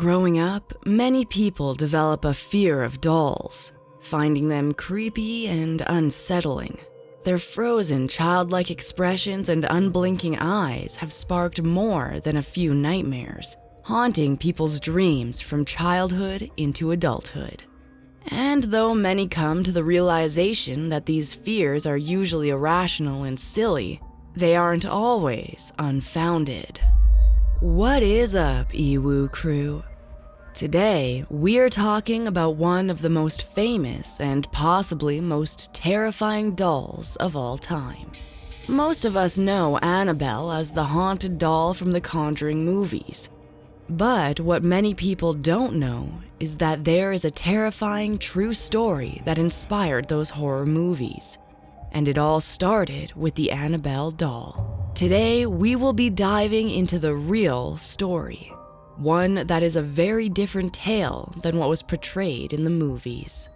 Growing up, many people develop a fear of dolls, finding them creepy and unsettling. Their frozen, childlike expressions and unblinking eyes have sparked more than a few nightmares, haunting people's dreams from childhood into adulthood. And though many come to the realization that these fears are usually irrational and silly, they aren't always unfounded. What is up, Ewu crew? Today, we're talking about one of the most famous and possibly most terrifying dolls of all time. Most of us know Annabelle as the haunted doll from the Conjuring movies. But what many people don't know is that there is a terrifying true story that inspired those horror movies. And it all started with the Annabelle doll. Today, we will be diving into the real story. One that is a very different tale than what was portrayed in the movies.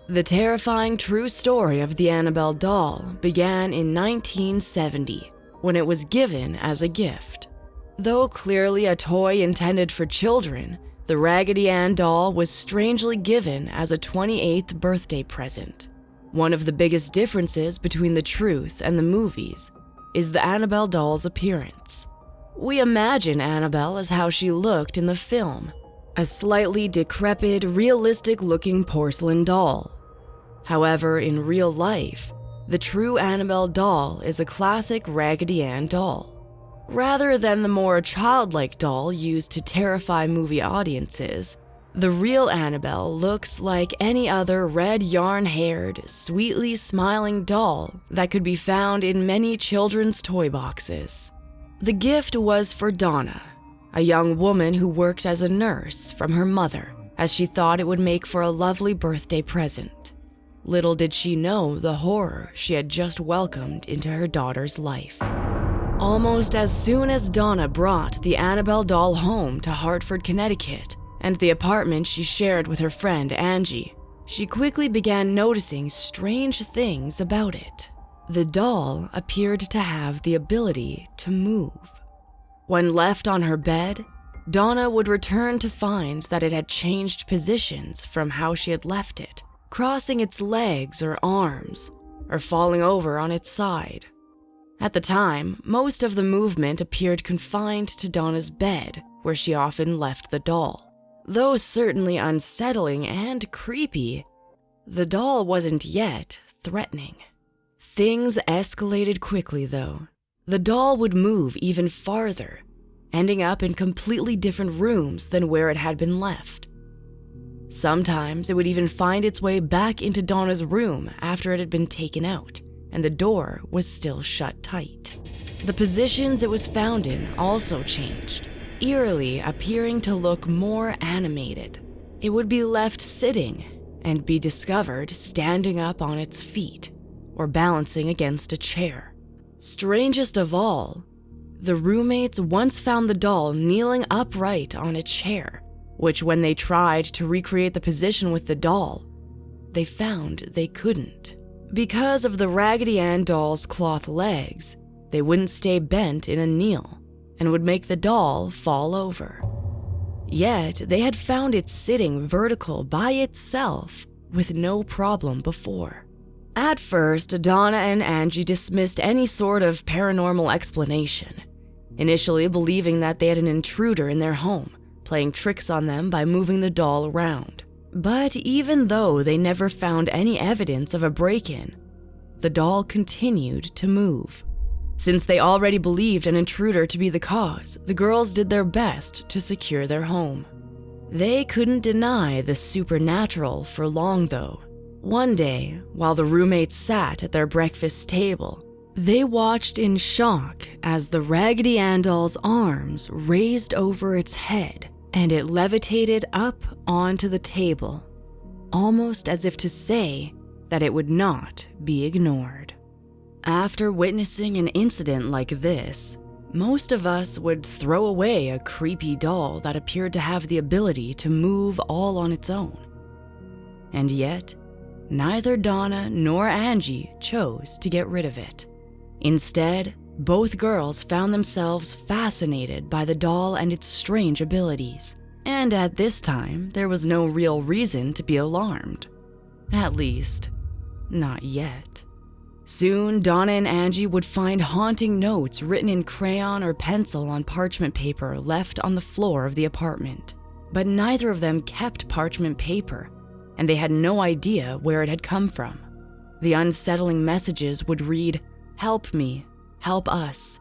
The terrifying true story of the Annabelle doll began in 1970, when it was given as a gift. Though clearly a toy intended for children, the Raggedy Ann doll was strangely given as a 28th birthday present. One of the biggest differences between the truth and the movies is the Annabelle doll's appearance. We imagine Annabelle as how she looked in the film, a slightly decrepit, realistic-looking porcelain doll. However, in real life, the true Annabelle doll is a classic Raggedy Ann doll. Rather than the more childlike doll used to terrify movie audiences, the real Annabelle looks like any other red yarn-haired, sweetly smiling doll that could be found in many children's toy boxes. The gift was for Donna, a young woman who worked as a nurse from her mother, as she thought it would make for a lovely birthday present. Little did she know the horror she had just welcomed into her daughter's life. Almost as soon as Donna brought the Annabelle doll home to Hartford, Connecticut, and the apartment she shared with her friend Angie, she quickly began noticing strange things about it. The doll appeared to have the ability to move. When left on her bed, Donna would return to find that it had changed positions from how she had left it, crossing its legs or arms, or falling over on its side. At the time, most of the movement appeared confined to Donna's bed, where she often left the doll. Though certainly unsettling and creepy, the doll wasn't yet threatening. Things escalated quickly, though. The doll would move even farther, ending up in completely different rooms than where it had been left. Sometimes it would even find its way back into Donna's room after it had been taken out, and the door was still shut tight. The positions it was found in also changed, eerily appearing to look more animated. It would be left sitting and be discovered standing up on its feet or balancing against a chair. Strangest of all, the roommates once found the doll kneeling upright on a chair, which when they tried to recreate the position with the doll, they found they couldn't. Because of the Raggedy Ann doll's cloth legs, they wouldn't stay bent in a kneel and would make the doll fall over. Yet, they had found it sitting vertical by itself with no problem before. At first, Donna and Angie dismissed any sort of paranormal explanation, initially believing that they had an intruder in their home, playing tricks on them by moving the doll around. But even though they never found any evidence of a break-in, the doll continued to move. Since they already believed an intruder to be the cause, the girls did their best to secure their home. They couldn't deny the supernatural for long, though. One day, while the roommates sat at their breakfast table, they watched in shock as the Raggedy Ann doll's arms raised over its head and it levitated up onto the table, almost as if to say that it would not be ignored. After witnessing an incident like this, most of us would throw away a creepy doll that appeared to have the ability to move all on its own. And yet, neither Donna nor Angie chose to get rid of it. Instead, both girls found themselves fascinated by the doll and its strange abilities, And at this time, there was no real reason to be alarmed. At least, not yet. Soon, Donna and Angie would find haunting notes written in crayon or pencil on parchment paper left on the floor of the apartment. But neither of them kept parchment paper, and they had no idea where it had come from. The unsettling messages would read, "Help me, help us."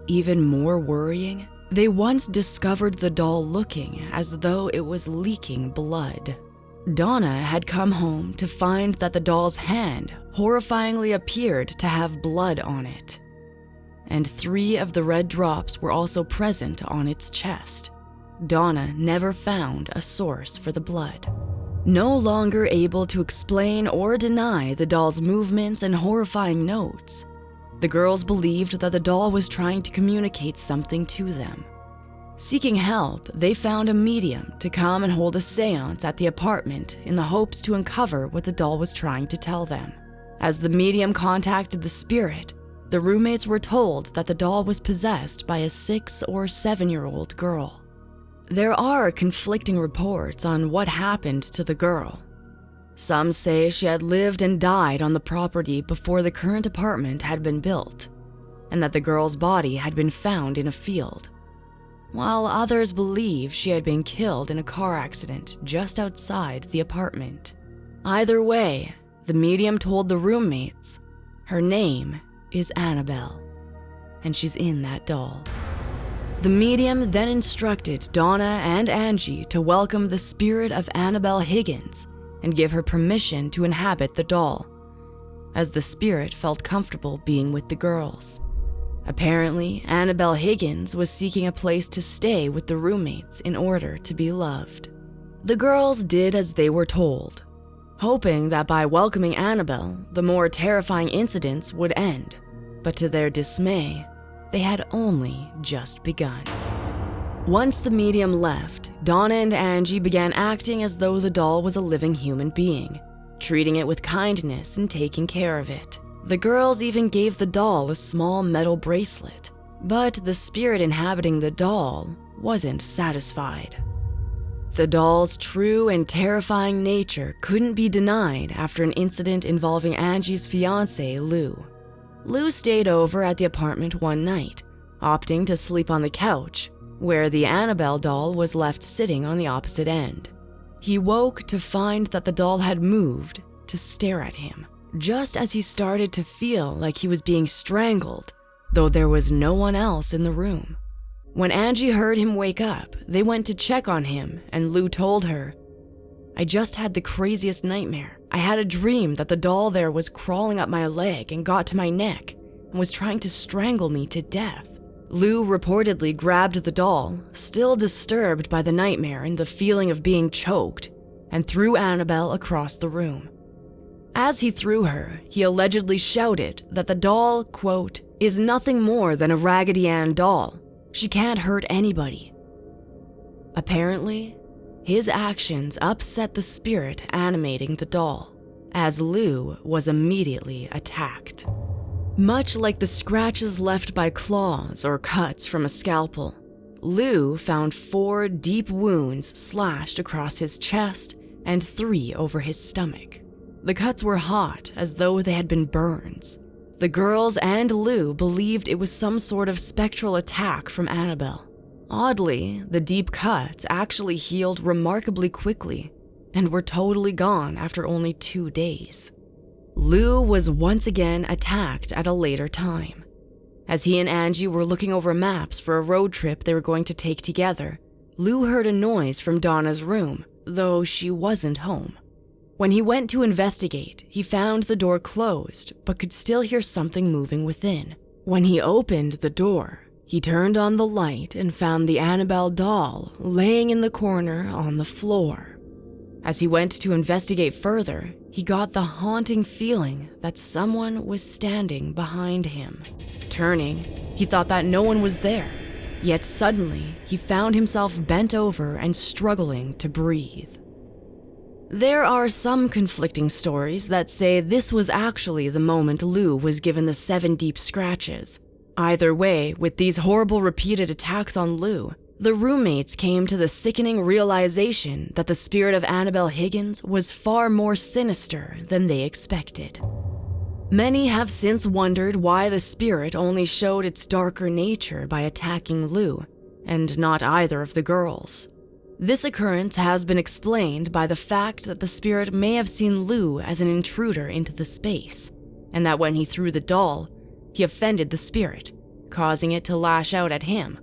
Even more worrying, they once discovered the doll looking as though it was leaking blood. Donna had come home to find that the doll's hand horrifyingly appeared to have blood on it. And 3 of the red drops were also present on its chest. Donna never found a source for the blood. No longer able to explain or deny the doll's movements and horrifying notes, the girls believed that the doll was trying to communicate something to them. Seeking help, they found a medium to come and hold a seance at the apartment in the hopes to uncover what the doll was trying to tell them. As the medium contacted the spirit, the roommates were told that the doll was possessed by a 6 or 7-year-old girl. There are conflicting reports on what happened to the girl. Some say she had lived and died on the property before the current apartment had been built, and that the girl's body had been found in a field, while others believe she had been killed in a car accident just outside the apartment. Either way, the medium told the roommates, her name is Annabelle, and she's in that doll. The medium then instructed Donna and Angie to welcome the spirit of Annabelle Higgins and give her permission to inhabit the doll, as the spirit felt comfortable being with the girls. Apparently, Annabelle Higgins was seeking a place to stay with the roommates in order to be loved. The girls did as they were told, hoping that by welcoming Annabelle, the more terrifying incidents would end. But to their dismay, they had only just begun. Once the medium left, Donna and Angie began acting as though the doll was a living human being, treating it with kindness and taking care of it. The girls even gave the doll a small metal bracelet, but the spirit inhabiting the doll wasn't satisfied. The doll's true and terrifying nature couldn't be denied after an incident involving Angie's fiancé, Lou. Lou stayed over at the apartment one night, opting to sleep on the couch, where the Annabelle doll was left sitting on the opposite end. He woke to find that the doll had moved to stare at him, just as he started to feel like he was being strangled, though there was no one else in the room. When Angie heard him wake up, they went to check on him, and Lou told her, "I just had the craziest nightmare. I had a dream that the doll there was crawling up my leg and got to my neck and was trying to strangle me to death." Lou reportedly grabbed the doll, still disturbed by the nightmare and the feeling of being choked, and threw Annabelle across the room. As he threw her, he allegedly shouted that the doll, quote, "is nothing more than a Raggedy Ann doll. She can't hurt anybody." Apparently, his actions upset the spirit animating the doll, as Lou was immediately attacked. Much like the scratches left by claws or cuts from a scalpel, Lou found 4 deep wounds slashed across his chest and 3 over his stomach. The cuts were hot, as though they had been burns. The girls and Lou believed it was some sort of spectral attack from Annabelle. Oddly, the deep cuts actually healed remarkably quickly and were totally gone after only 2 days. Lou was once again attacked at a later time. As he and Angie were looking over maps for a road trip they were going to take together, Lou heard a noise from Donna's room, though she wasn't home. When he went to investigate, he found the door closed, but could still hear something moving within. When he opened the door, he turned on the light and found the Annabelle doll laying in the corner on the floor. As he went to investigate further, he got the haunting feeling that someone was standing behind him. Turning, he thought that no one was there, yet suddenly he found himself bent over and struggling to breathe. There are some conflicting stories that say this was actually the moment Lou was given the 7 deep scratches. Either way, with these horrible repeated attacks on Lou, The roommates came to the sickening realization that the spirit of Annabelle Higgins was far more sinister than they expected. Many have since wondered why the spirit only showed its darker nature by attacking Lou, and not either of the girls. This occurrence has been explained by the fact that the spirit may have seen Lou as an intruder into the space, and that when he threw the doll, he offended the spirit, causing it to lash out at him,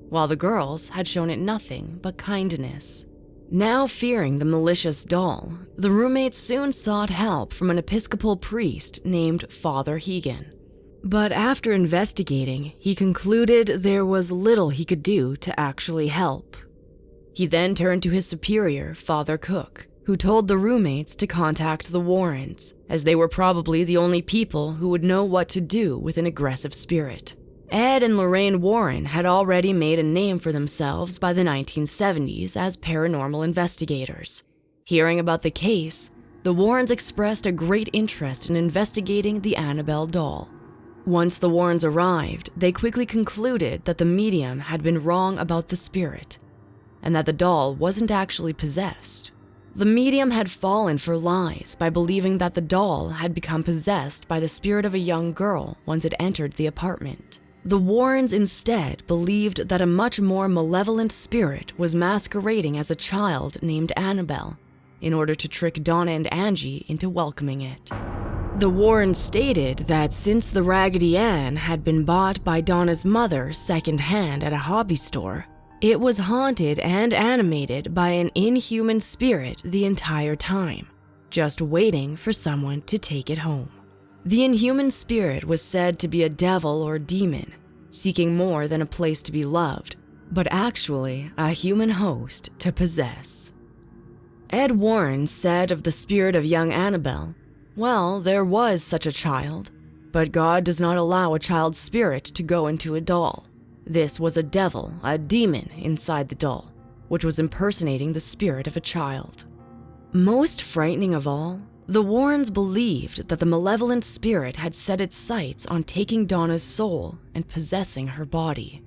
while the girls had shown it nothing but kindness. Now fearing the malicious doll, the roommates soon sought help from an Episcopal priest named Father Hegan. But after investigating, he concluded there was little he could do to actually help. He then turned to his superior, Father Cook, who told the roommates to contact the Warrens, as they were probably the only people who would know what to do with an aggressive spirit. Ed and Lorraine Warren had already made a name for themselves by the 1970s as paranormal investigators. Hearing about the case, the Warrens expressed a great interest in investigating the Annabelle doll. Once the Warrens arrived, they quickly concluded that the medium had been wrong about the spirit, and that the doll wasn't actually possessed. The medium had fallen for lies by believing that the doll had become possessed by the spirit of a young girl once it entered the apartment. The Warrens instead believed that a much more malevolent spirit was masquerading as a child named Annabelle in order to trick Donna and Angie into welcoming it. The Warrens stated that since the Raggedy Ann had been bought by Donna's mother secondhand at a hobby store, it was haunted and animated by an inhuman spirit the entire time, just waiting for someone to take it home. The inhuman spirit was said to be a devil or demon, seeking more than a place to be loved, but actually a human host to possess. Ed Warren said of the spirit of young Annabelle, "Well, there was such a child, but God does not allow a child's spirit to go into a doll. This was a devil, a demon inside the doll, which was impersonating the spirit of a child." Most frightening of all, the Warrens believed that the malevolent spirit had set its sights on taking Donna's soul and possessing her body.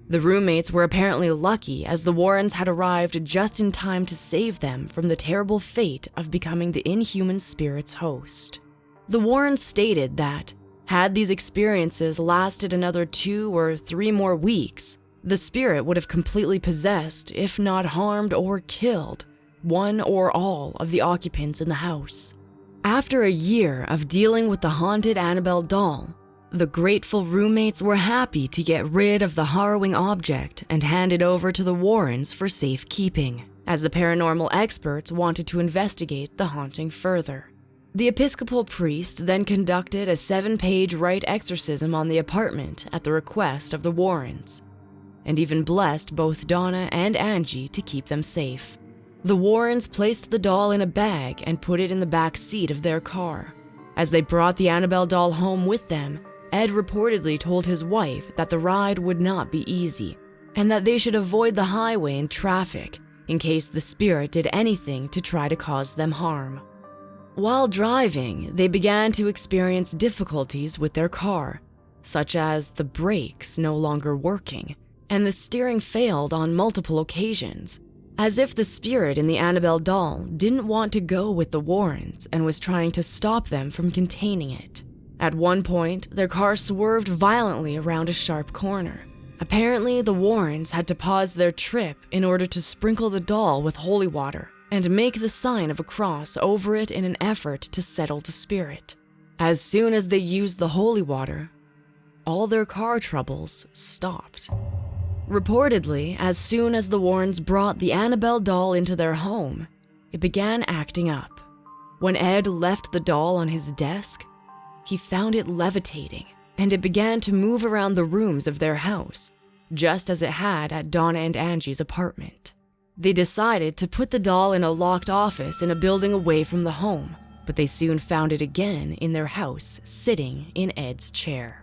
The roommates were apparently lucky, as the Warrens had arrived just in time to save them from the terrible fate of becoming the inhuman spirit's host. The Warrens stated that, had these experiences lasted another 2 or 3 more weeks, the spirit would have completely possessed, if not harmed or killed, one or all of the occupants in the house. After a year of dealing with the haunted Annabelle doll, the grateful roommates were happy to get rid of the harrowing object and hand it over to the Warrens for safekeeping, as the paranormal experts wanted to investigate the haunting further. The Episcopal priest then conducted a 7-page rite exorcism on the apartment at the request of the Warrens, and even blessed both Donna and Angie to keep them safe. The Warrens placed the doll in a bag and put it in the back seat of their car. As they brought the Annabelle doll home with them, Ed reportedly told his wife that the ride would not be easy, and that they should avoid the highway and traffic in case the spirit did anything to try to cause them harm. While driving, they began to experience difficulties with their car, such as the brakes no longer working, and the steering failed on multiple occasions, as if the spirit in the Annabelle doll didn't want to go with the Warrens and was trying to stop them from containing it. At one point, their car swerved violently around a sharp corner. Apparently, the Warrens had to pause their trip in order to sprinkle the doll with holy water and make the sign of a cross over it in an effort to settle the spirit. As soon as they used the holy water, all their car troubles stopped. Reportedly, as soon as the Warrens brought the Annabelle doll into their home, it began acting up. When Ed left the doll on his desk, he found it levitating, and it began to move around the rooms of their house, just as it had at Donna and Angie's apartment. They decided to put the doll in a locked office in a building away from the home, but they soon found it again in their house, sitting in Ed's chair.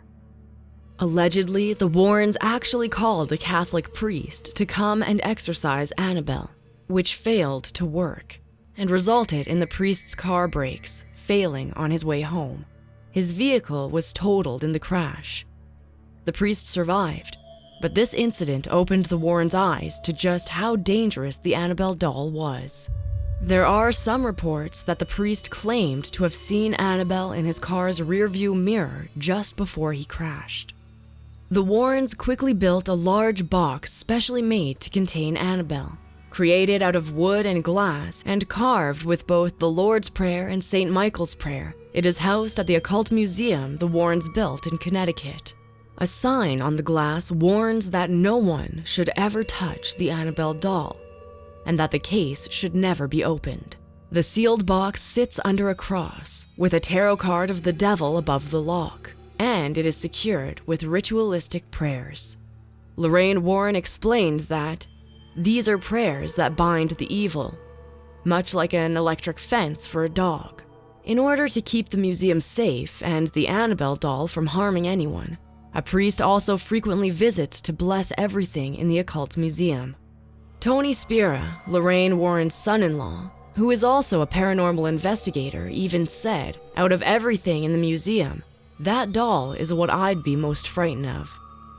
Allegedly, the Warrens actually called a Catholic priest to come and exorcise Annabelle, which failed to work, and resulted in the priest's car brakes failing on his way home. His vehicle was totaled in the crash. The priest survived, But this incident opened the Warrens' eyes to just how dangerous the Annabelle doll was. There are some reports that the priest claimed to have seen Annabelle in his car's rearview mirror just before he crashed. The Warrens quickly built a large box specially made to contain Annabelle, created out of wood and glass and carved with both the Lord's Prayer and St. Michael's Prayer. It is housed at the occult museum the Warrens built in Connecticut. A sign on the glass warns that no one should ever touch the Annabelle doll, and that the case should never be opened. The sealed box sits under a cross, with a tarot card of the devil above the lock, and it is secured with ritualistic prayers. Lorraine Warren explained that these are prayers that bind the evil, much like an electric fence for a dog, in order to keep the museum safe and the Annabelle doll from harming anyone. A priest also frequently visits to bless everything in the occult museum. Tony Spira, Lorraine Warren's son-in-law, who is also a paranormal investigator, even said, "Out of everything in the museum, that doll is what I'd be most frightened of."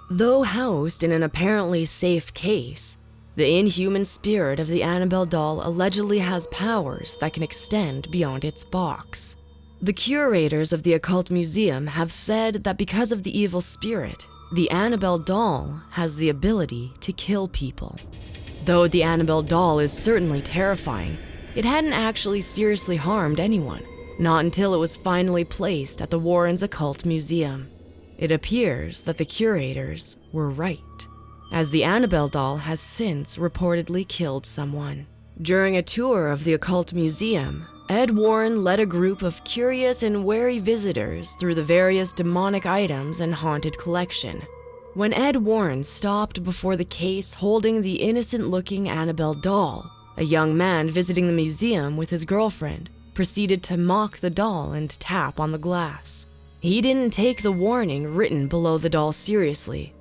Though housed in an apparently safe case, the inhuman spirit of the Annabelle doll allegedly has powers that can extend beyond its box. The curators of the occult museum have said that because of the evil spirit, the Annabelle doll has the ability to kill people. Though the Annabelle doll is certainly terrifying, it hadn't actually seriously harmed anyone, not until it was finally placed at the Warrens' Occult Museum. It appears that the curators were right, as the Annabelle doll has since reportedly killed someone. During a tour of the Occult Museum, Ed Warren led a group of curious and wary visitors through the various demonic items and haunted collection. When Ed Warren stopped before the case holding the innocent-looking Annabelle doll, a young man visiting the museum with his girlfriend proceeded to mock the doll and tap on the glass. He didn't take the warning written below the doll seriously,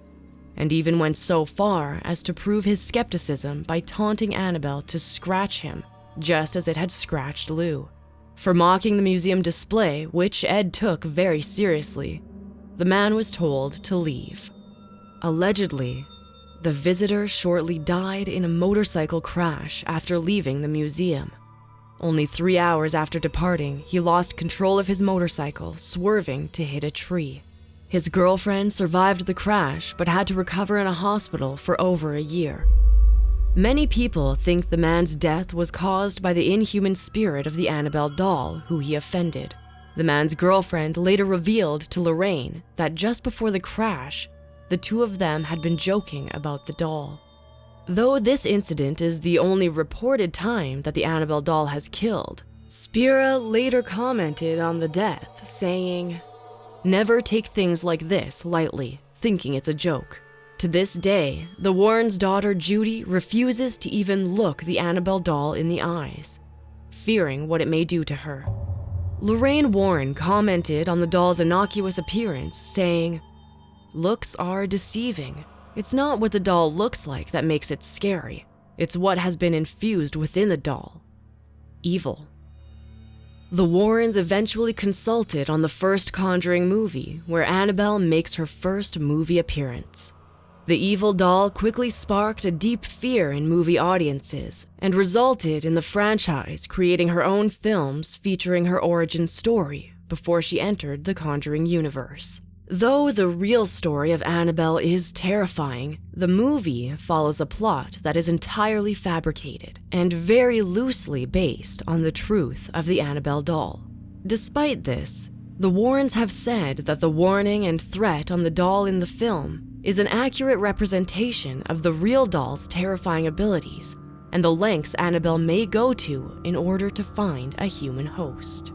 and even went so far as to prove his skepticism by taunting Annabelle to scratch him, just as it had scratched Lou. For mocking the museum display, which Ed took very seriously, the man was told to leave. Allegedly, the visitor shortly died in a motorcycle crash after leaving the museum. Only 3 hours after departing, he lost control of his motorcycle, swerving to hit a tree. His girlfriend survived the crash but had to recover in a hospital for over a year. Many people think the man's death was caused by the inhuman spirit of the Annabelle doll who he offended. The man's girlfriend later revealed to Lorraine that just before the crash, the two of them had been joking about the doll. Though this incident is the only reported time that the Annabelle doll has killed, Spira later commented on the death, saying, "Never take things like this lightly, thinking it's a joke." To this day, the Warrens' daughter Judy refuses to even look the Annabelle doll in the eyes, fearing what it may do to her. Lorraine Warren commented on the doll's innocuous appearance, saying, "Looks are deceiving. It's not what the doll looks like that makes it scary. It's what has been infused within the doll. Evil." The Warrens eventually consulted on the first Conjuring movie, where Annabelle makes her first movie appearance. The evil doll quickly sparked a deep fear in movie audiences and resulted in the franchise creating her own films featuring her origin story before she entered the Conjuring universe. Though the real story of Annabelle is terrifying, the movie follows a plot that is entirely fabricated and very loosely based on the truth of the Annabelle doll. Despite this, the Warrens have said that the warning and threat on the doll in the film is an accurate representation of the real doll's terrifying abilities and the lengths Annabelle may go to in order to find a human host.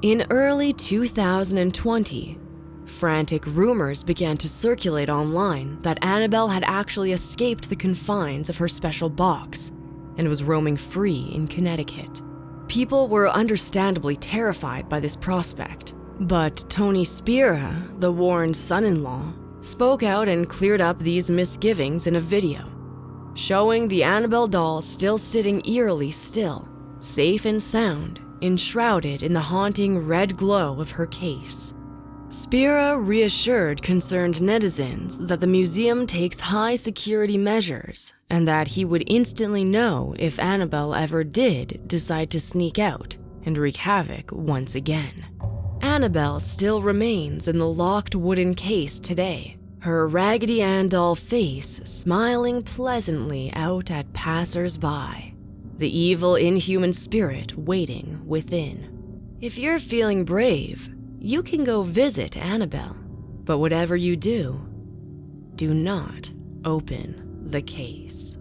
In early 2020, frantic rumors began to circulate online that Annabelle had actually escaped the confines of her special box and was roaming free in Connecticut. People were understandably terrified by this prospect, but Tony Spira, the Warren's son-in-law, spoke out and cleared up these misgivings in a video, showing the Annabelle doll still sitting eerily still, safe and sound, enshrouded in the haunting red glow of her case. Spira reassured concerned netizens that the museum takes high security measures and that he would instantly know if Annabelle ever did decide to sneak out and wreak havoc once again. Annabelle still remains in the locked wooden case today, her Raggedy Ann doll face smiling pleasantly out at passers-by, the evil inhuman spirit waiting within. If you're feeling brave, you can go visit Annabelle, but whatever you do, do not open the case.